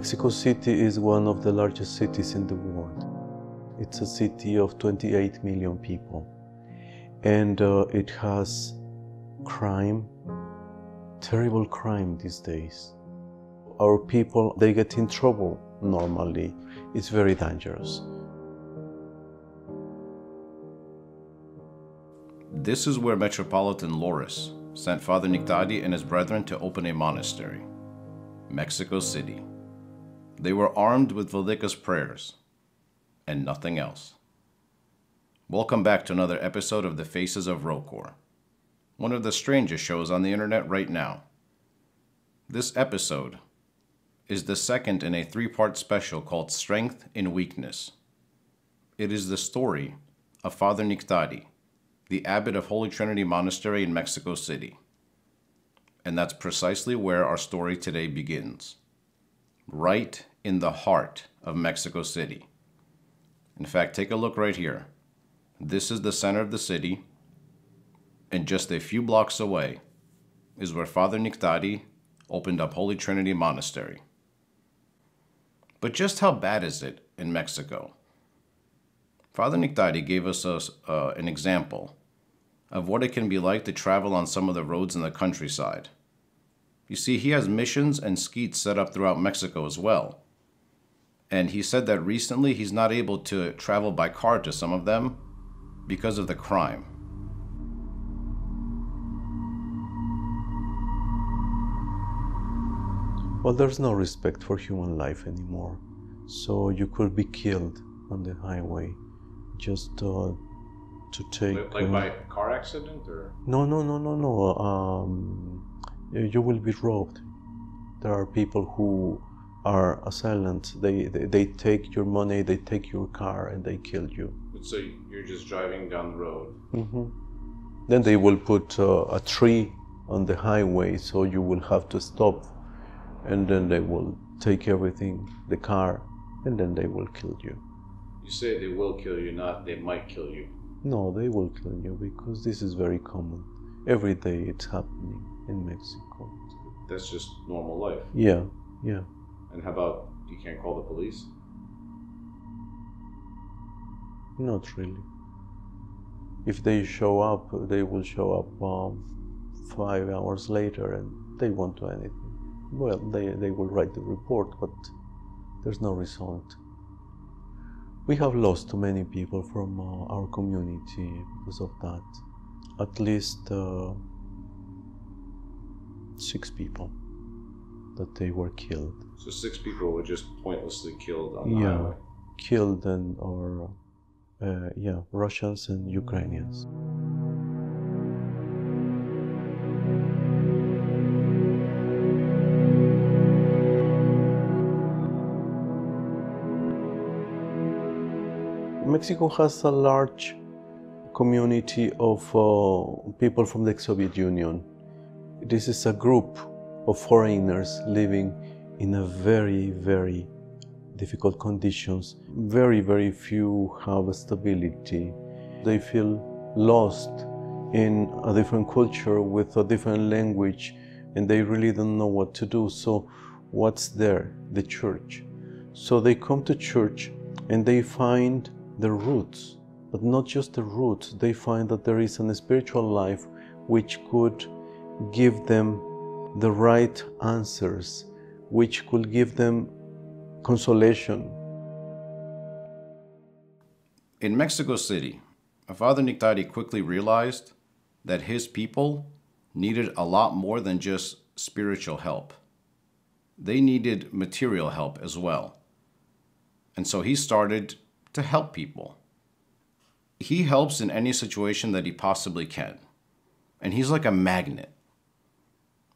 Mexico City is one of the largest cities in the world. It's a city of 28 million people, and it has crime, terrible crime these days. Our people, they get in trouble normally. It's very dangerous. This is where Metropolitan Loris sent Father Nektariy and his brethren to open a monastery, Mexico City. They were armed with Velika's prayers and nothing else. Welcome back to another episode of The Faces of ROCOR, one of the strangest shows on the internet right now. This episode is the second in a three-part special called Strength in Weakness. It is the story of Father Nektariy, the Abbot of Holy Trinity Monastery in Mexico City. And that's precisely where our story today begins, right in the heart of Mexico City. In fact, take a look right here. This is the center of the city, and just a few blocks away is where Father Nektariy opened up Holy Trinity Monastery. But just how bad is it in Mexico? Father Nektariy gave us an example of what it can be like to travel on some of the roads in the countryside. You see, he has missions and skeets set up throughout Mexico as well. And he said that recently he's not able to travel by car to some of them because of the crime. Well, there's no respect for human life anymore. So you could be killed on the highway just to take... Like by car accident or? No. You will be robbed. There are people who are assailants. They take your money, they take your car, and they kill you. So you're just driving down the road? Mm-hmm. Then they will put a tree on the highway, so you will have to stop, and then they will take everything, the car, and then they will kill you. You say they will kill you, not they might kill you. No, they will kill you because this is very common. Every day it's happening in Mexico. That's just normal life? Yeah. And how about, you can't call the police? Not really. If they show up, they will show up 5 hours later and they won't do anything. Well, they will write the report, but there's no result. We have lost too many people from our community because of that. At least 6 people that they were killed. So 6 people were just pointlessly killed on the highway? Killed or Russians and Ukrainians. Mexico has a large community of people from the Soviet Union. This is a group of foreigners living in a very, very difficult conditions. Very, very few have stability. They feel lost in a different culture with a different language, and they really don't know what to do. So what's there? The church. So they come to church and they find the roots, but not just the roots. They find that there is a spiritual life which could give them the right answers, which could give them consolation. In Mexico City, Father Nektariy quickly realized that his people needed a lot more than just spiritual help. They needed material help as well. And so he started to help people. He helps in any situation that he possibly can. And he's like a magnet.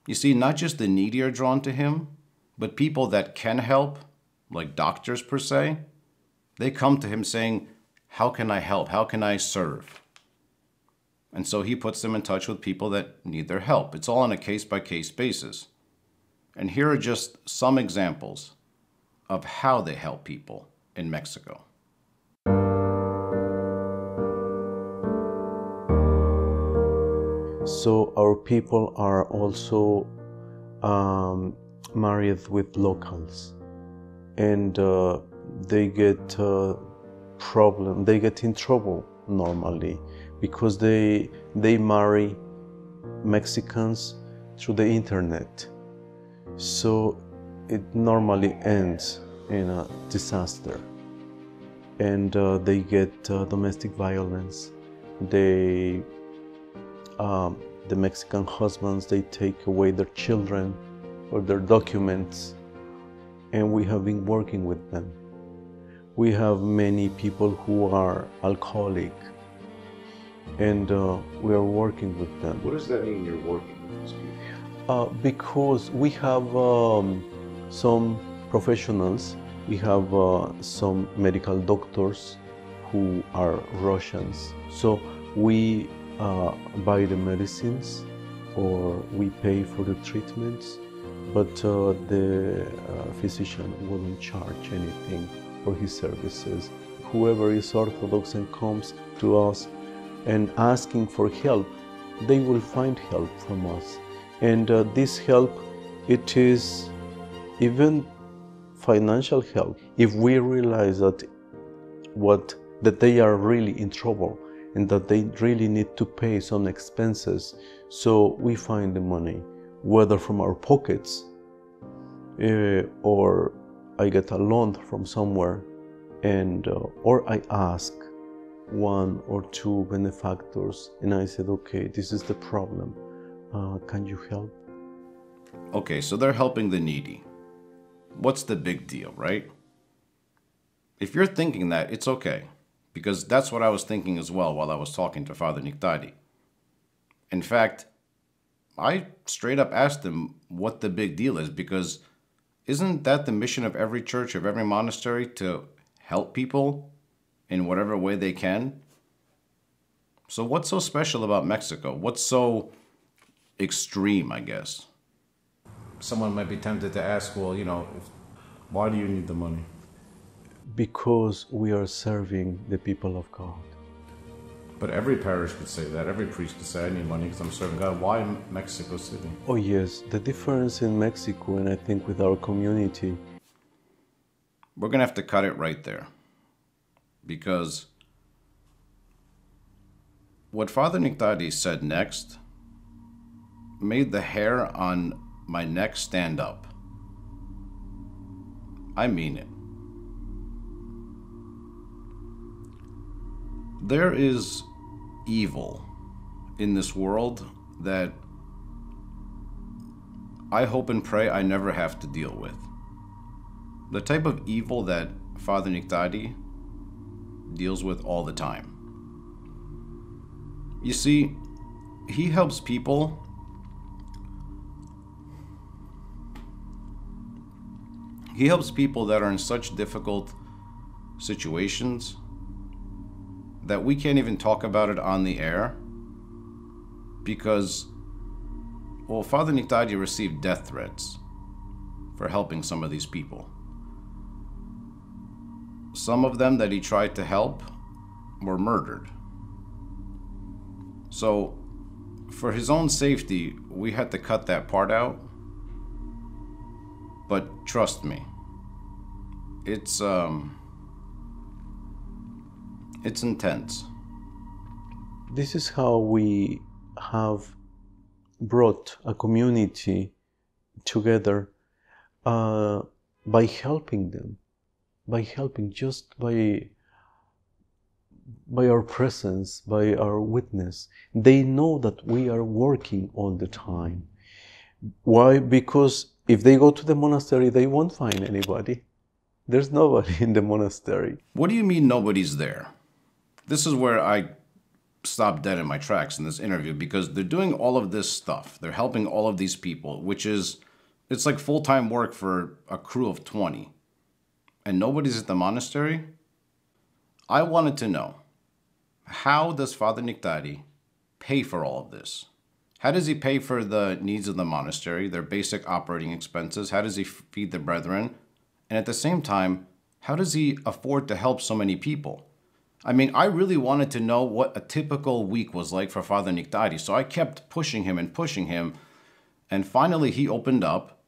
You see, not just the needy are drawn to him, but people that can help, like doctors per se, they come to him saying, how can I help? How can I serve? And so he puts them in touch with people that need their help. It's all on a case-by-case basis. And here are just some examples of how they help people in Mexico. So our people are also married with locals. and they get they get in trouble normally because they marry Mexicans through the internet. So it normally ends in a disaster, and they get domestic violence. The Mexican husbands, they take away their children or their documents, and we have been working with them. We have many people who are alcoholic, and we are working with them. What does that mean, you're working with these people? Because we have some professionals, we have some medical doctors who are Russians. So we buy the medicines or we pay for the treatments, but the physician wouldn't charge anything for his services. Whoever is Orthodox and comes to us and asking for help, they will find help from us. And this help, it is even financial help. If we realize that they are really in trouble and that they really need to pay some expenses, so we find the money, whether from our pockets or I get a loan from somewhere, and or I ask one or two benefactors and I said, okay, this is the problem. Can you help? Okay, so they're helping the needy. What's the big deal, right? If you're thinking that, it's okay, because that's what I was thinking as well while I was talking to Father Nektariy. In fact, I straight up asked him what the big deal is, because isn't that the mission of every church, of every monastery, to help people in whatever way they can? So what's so special about Mexico? What's so extreme, I guess? Someone might be tempted to ask, well, why do you need the money? Because we are serving the people of God. But every parish could say that. Every priest could say, I need money because I'm serving God. Why Mexico City? Oh yes, the difference in Mexico, and I think with our community. We're going to have to cut it right there. Because what Father Nektariy said next made the hair on my neck stand up. I mean it. There is evil in this world that I hope and pray I never have to deal with. The type of evil that Father Nektariy deals with all the time. You see, he helps people that are in such difficult situations that we can't even talk about it on the air because, well, Father Nektariy received death threats for helping some of these people. Some of them that he tried to help were murdered. So, for his own safety, we had to cut that part out. But trust me, it's intense. This is how we have brought a community together by helping them, by our presence, by our witness. They know that we are working all the time. Why? Because if they go to the monastery, they won't find anybody. There's nobody in the monastery. What do you mean nobody's there? This is where I stopped dead in my tracks in this interview, because they're doing all of this stuff. They're helping all of these people, it's like full-time work for a crew of 20. And nobody's at the monastery? I wanted to know, how does Father Nektariy pay for all of this? How does he pay for the needs of the monastery, their basic operating expenses? How does he feed the brethren? And at the same time, how does he afford to help so many people? I mean, I really wanted to know what a typical week was like for Father Nektariy, so I kept pushing him, and finally he opened up,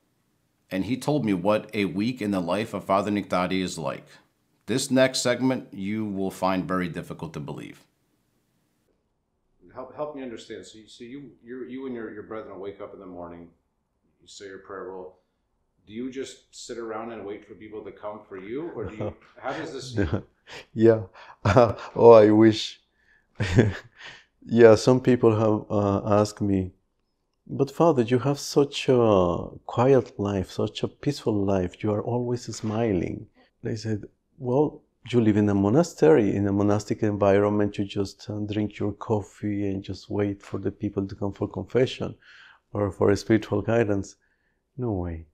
and he told me what a week in the life of Father Nektariy is like. This next segment you will find very difficult to believe. Help me understand. So you and your brethren wake up in the morning, you say your prayer. Well, do you just sit around and wait for people to come for you, or do you? How does this? Yeah. Oh, I wish. Yeah, some people have asked me, but Father, you have such a quiet life, such a peaceful life. You are always smiling. They said, well, you live in a monastery, in a monastic environment. You just drink your coffee and just wait for the people to come for confession or for spiritual guidance. No way.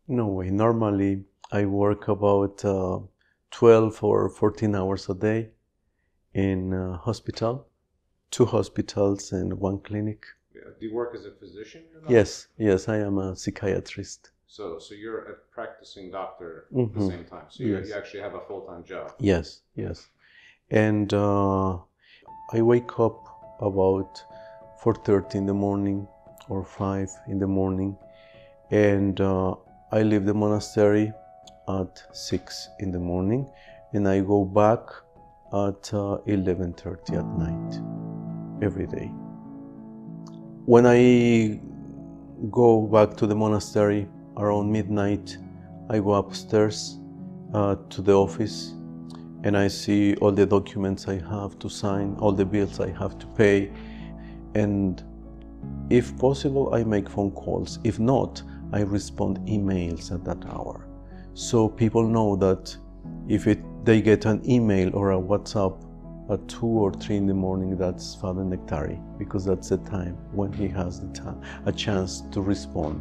No way. Normally, I work about 12 or 14 hours a day in a hospital, 2 hospitals and 1 clinic. Yeah. Do you work as a physician? Yes, yes, I am a psychiatrist. So you're a practicing doctor at the same time. So you actually have a full-time job. Yes, yes. And I wake up about 4:30 in the morning or 5 in the morning, and I leave the monastery at 6 in the morning, and I go back at 11:30 at night every day. When I go back to the monastery around midnight, I go upstairs to the office, and I see all the documents I have to sign, all the bills I have to pay, and if possible, I make phone calls. If not, I respond emails at that hour. So people know that if they get an email or a WhatsApp at 2 or 3 in the morning, that's Father Nektariy, because that's the time when he has a chance to respond.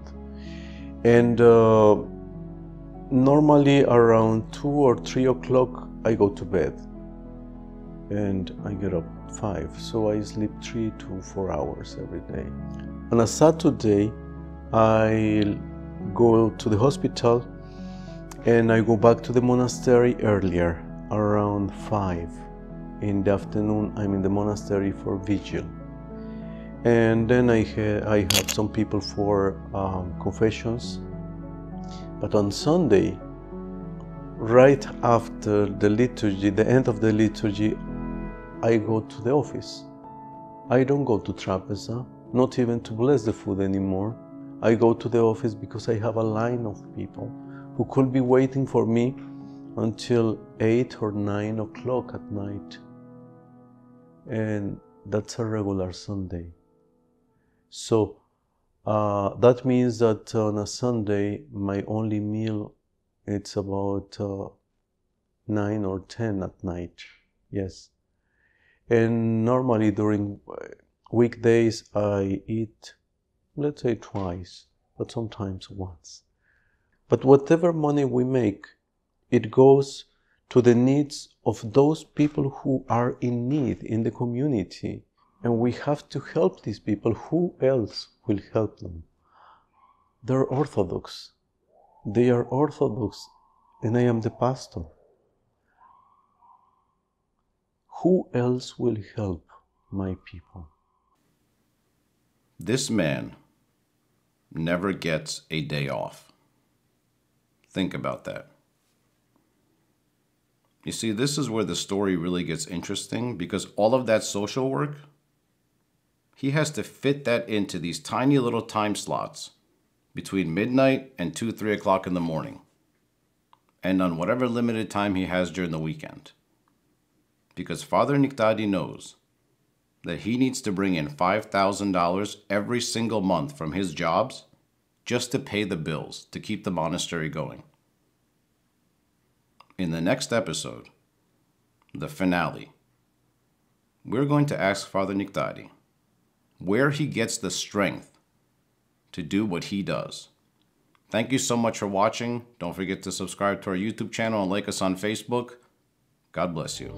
And normally around 2 or 3 o'clock, I go to bed and I get up at 5. So I sleep 3 to 4 hours every day. On a Saturday, I go to the hospital and I go back to the monastery earlier, around 5. In the afternoon, I'm in the monastery for vigil. And then I have some people for confessions. But on Sunday, right after the liturgy, the end of the liturgy, I go to the office. I don't go to trapeza, not even to bless the food anymore. I go to the office because I have a line of people who could be waiting for me until 8 or 9 o'clock at night. And that's a regular Sunday. So that means that on a Sunday, my only meal, it's about 9 or 10 at night. Yes. And normally during weekdays, I eat, let's say twice, but sometimes once. But whatever money we make, it goes to the needs of those people who are in need in the community. And we have to help these people. Who else will help them? They're Orthodox. They are Orthodox, and I am the pastor. Who else will help my people? This man never gets a day off. Think about that. You see, this is where the story really gets interesting, because all of that social work, he has to fit that into these tiny little time slots between midnight and 2, 3 o'clock in the morning, and on whatever limited time he has during the weekend. Because Father Nektariy knows that he needs to bring in $5,000 every single month from his jobs just to pay the bills to keep the monastery going. In the next episode, the finale, we're going to ask Father Nektariy where he gets the strength to do what he does. Thank you so much for watching. Don't forget to subscribe to our YouTube channel and like us on Facebook. God bless you.